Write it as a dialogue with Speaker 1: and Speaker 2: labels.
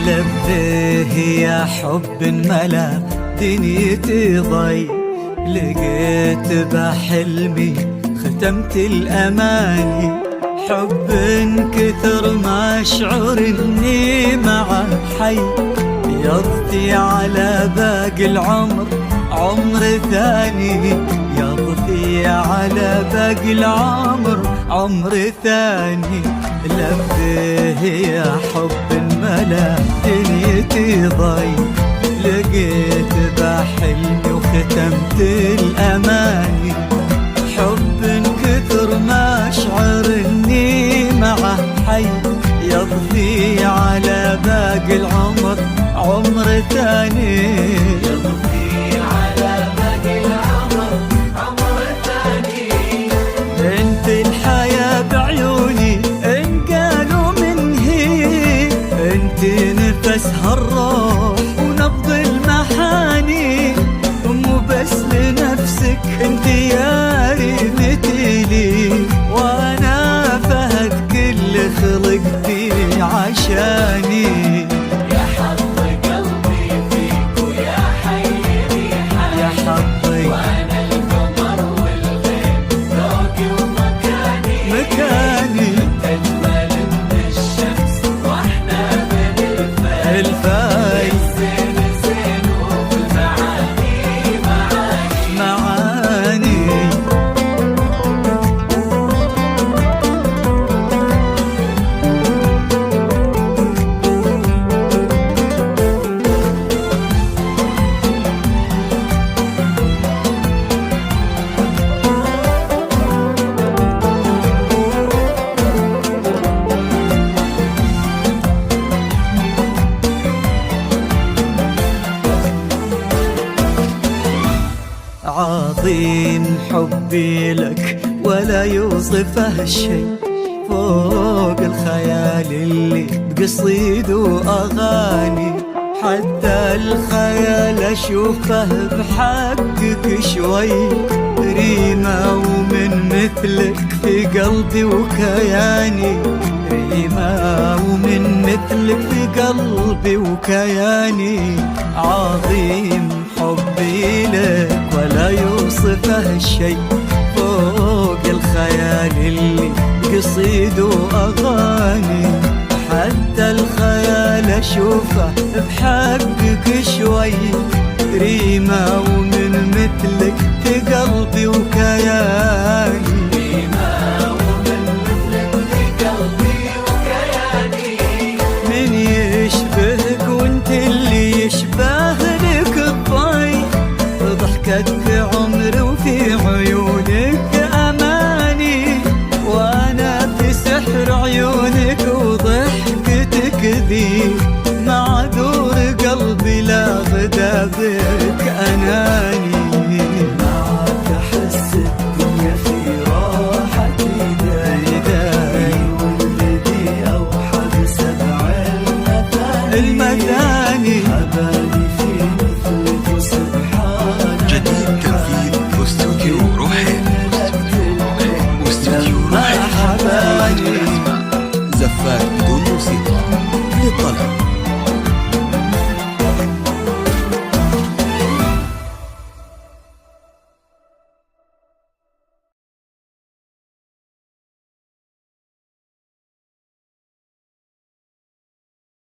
Speaker 1: لبيه يا حب ملا دنيتي ضي، لقيت بحلمي ختمت الأماني. حب كثر ما أشعر إني معه حي، يضفي على باقي العمر عمر ثاني، يضفي على باقي العمر عمر ثاني. لبيه يا حب ملا دنيتي ضي، لقيت بحلمي وختمت الأماني. حب كثر ما أشعر إني معه حي، يضفي على باقي العمر عمر ثاني،
Speaker 2: يضفي على باقي العمر عمر ثاني.
Speaker 1: انت الحياة بعيوني ان قالوا من هي، انت نفسها الروح ونبض المحاني. مو بس لنفسك انت يا ريمتي لي، وانا فهد كل خلقتي عشاني.
Speaker 2: يا حظ قلبي فيك ويا حي ريحك،
Speaker 1: يا حظي
Speaker 2: وانا القمر والغيب ذوقي ومكاني.
Speaker 1: مكاني
Speaker 2: اجمل من الشمس واحنا بين
Speaker 1: الفاي
Speaker 2: زين زين وبالمعاني معاني.
Speaker 1: معاني. عظيم حبي لك ولا يوصفه شيء، فوق الخيال اللي بقصيد وأغاني. حتى الخيال أشوفه بحقك شوي، ريمة ومن مثلك في قلبي وكياني. ريمة ومن مثلك في قلبي وكياني. عظيم حبي لك ولا يوصفه شيء، فوق الخيال اللي قصيد وأغاني. حتى الخيال أشوفه بحقك شوي، ريمة ومن مثلك في قلبي وكياني.
Speaker 2: ريمة ومن مثلك في قلبي وكياني.
Speaker 1: من يشبهك وانت اللي يشبه لك الضي، ضحكتك عمري وفي عيونك أماني. وانا في سحر عيونك وضحكتك ذي، معذور قلبي لا غدا بك